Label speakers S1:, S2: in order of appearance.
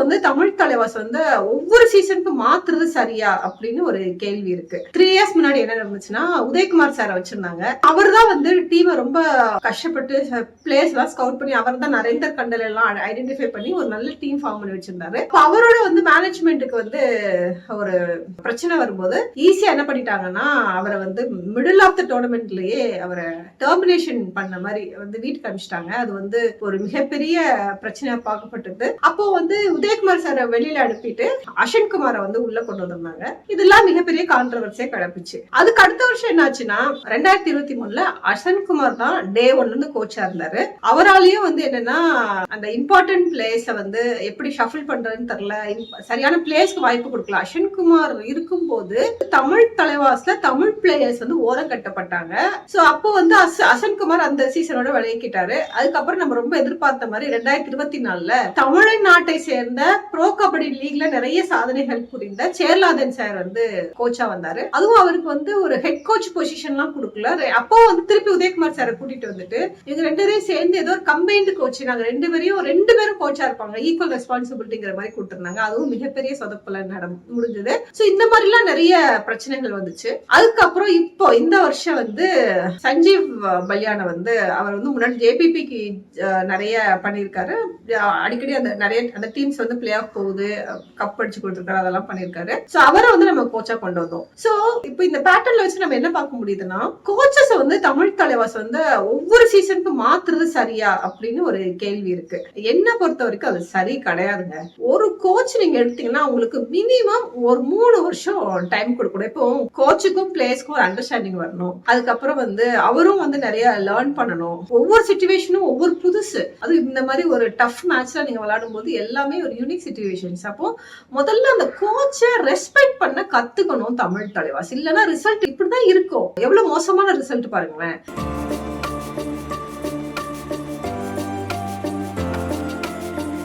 S1: வந்து தமிழ் தலைவாஸ் வந்து ஒவ்வொரு சீசனுக்கு மாத்துறது சரியா அப்படின்னு ஒரு கேள்வி இருக்கு. 3 இயர்ஸ் முன்னாடி என்ன நடந்துச்சுன்னா, உதயகுமார் சார வச்சிருந்தாங்க. அவர் தான் வந்து டீமை ரொம்ப கஷ்டப்பட்டு பிளேயர்ஸ் எல்லாம் ஸ்கவுட் பண்ணி அவர் தான் நரேந்தர் கண்டல் எல்லாம் ஐடென்டிஃபை பண்ணி ஒரு நல்ல டீம் ஃபார்ம் பண்ணி வச்சிருந்தாரு. அவரோட வந்து மேனேஜ்மெண்ட்டுக்கு வந்து ஒரு பிரச்சனை வரும்போது ஈஸியா என்ன பண்ணிட்டாங்கன்னா, அவரை வந்து மிடில் ஆஃப் த டோர்னமெண்ட்லயே அவரை டெர்மினேஷன் பண்ண மாதிரி வந்து வீட்டுக்கு அனுப்பிச்சிட்டாங்க. அது வந்து ஒரு மிகப்பெரிய பிரச்சனையா பார்க்கப்பட்டது. அப்போ வந்து உதயகுமார் சார வெளியில அனுப்பிட்டு அஸ்வின்குமாரை வந்து உள்ள கொண்டு வந்திருந்தாங்க. இதெல்லாம் மிகப்பெரிய கான்ட்ரோவர்சியா கிளப்பிச்சு. அதுக்கு அடுத்த வருஷம் என்னாச்சுன்னா 2023ல அஸ்வின்குமார் தான் டே 1ல இருந்து கோச்சா இருந்தாரு. அவராலையும் வந்து என்னன்னா அந்த இம்பார்ட்டன்ட் பிளேயர்ஸ வந்து எப்படி ஷஃபிள் பண்றதுன்னு தெரியல, சரியான பிளேயர்ஸ்க்கு வாய்ப்பு கொடுக்கல. அஸ்வின்குமார் இருக்கும் போது தமிழ் தலைவாஸ்ல தமிழ் பிளேயர்ஸ் வந்து ஓரம் கட்டப்பட்டாங்க. சோ அப்போ வந்து அஸ்வின்குமார் அந்த சீசனோட விளையாக்கிட்டாரு. அதுக்கப்புறம் நம்ம ரொம்ப எதிர்பார்த்த மாதிரி 2024ல தமிழ்நாட்டை சேர்ந்த ப்ரோ கபடி லீக்ல நிறைய சாதனைகள் புரிந்த சேர்லாதன் சார் வந்து கோச்சா வந்தாரு. அதுவும் அவருக்கு வந்து ஒரு ஹெட் கோச் பொசிஷன் எல்லாம் கொடுக்கல. அப்போ வந்து திருப்பி உதயகுமார் சாரை கூட்டிட்டு வந்துட்டு இவங்க 2 பேரையும் சேர்ந்து ஏதோ ஒரு கம்பைன்டு கோச், நாங்க 2 பேரும் கோச்சா இருப்பாங்க, ஈக்குவல் ரெஸ்பான்சிபிலிட்டிங்கிற மாதிரி கூட்டிருந்தாங்க. அதுவும் மிகப்பெரிய சொதப்பல முடிஞ்சது. சோ இந்த மாதிரி எல்லாம் நிறைய பிரச்சனைகள் வந்துச்சு. அதுக்கப்புறம் இப்போ இந்த வருஷம் வந்து சஞ்சீவ் பல்யானை வந்து அவர் வந்து முன்னாடி ஜேபிபிக்கு நிறைய பண்ணிருக்காரு. அடிக்கடி அந்த நிறைய அந்த டீம்ஸ் வந்து பிளே ஆஃப் போகுது, கப் அடிச்சு கொடுத்துருக்காரு, அதெல்லாம் பண்ணிருக்காரு. சோ அவரை வந்து நம்ம கோச்சா கொண்டு வந்தோம். சோ இப்போ இந்த பேட்டர்ன்ல வச்சு நம்ம என்ன பார்க்க முடியுதுன்னா, கோச்சஸ் வந்து தமிழ் தலைவாஸ் வந்து ஒவ்வொரு சீசனுக்கு மாத்துறது சரியா அப்படின்னு ஒரு கேள்வி இருக்கு. என்ன பொறுத்த வரைக்கும் அது சரி கிடையாதுங்க. ஒரு கோச் நீங்க எடுத்தீங்கன்னா உங்களுக்கு மினிமம் ஒரு 3 வருஷம் டைம் கொடுக்கணும். இப்போ கோச்சுக்கும் பிளேயர்ஸ்க்கும் ஒரு அண்டர்ஸ்டாண்டிங் வரணும். அதுக்கப்புறம் வந்து அவரும் வந்து நிறைய லேர்ன் பண்ணணும். ஒவ்வொரு சிச்சுவேஷனும் ஒவ்வொரு புதுசு. அது இந்த மாதிரி ஒரு டஃப் மேட்ச்ல நீங்க விளையாடும் போது எல்லாமே ஒரு யூனிக் சிச்சுவேஷன்ஸ். அப்போ முதல்ல அந்த கோச்சை ரெஸ்பெக்ட் பண்ண கத்துக்கணும் தமிழ் தலைவாஸ். இல்லைன்னா ரிசல்ட் இப்படிதான் இருக்கும். எவ்வளவு மோசமான ரிசல்ட் பாருங்களேன்.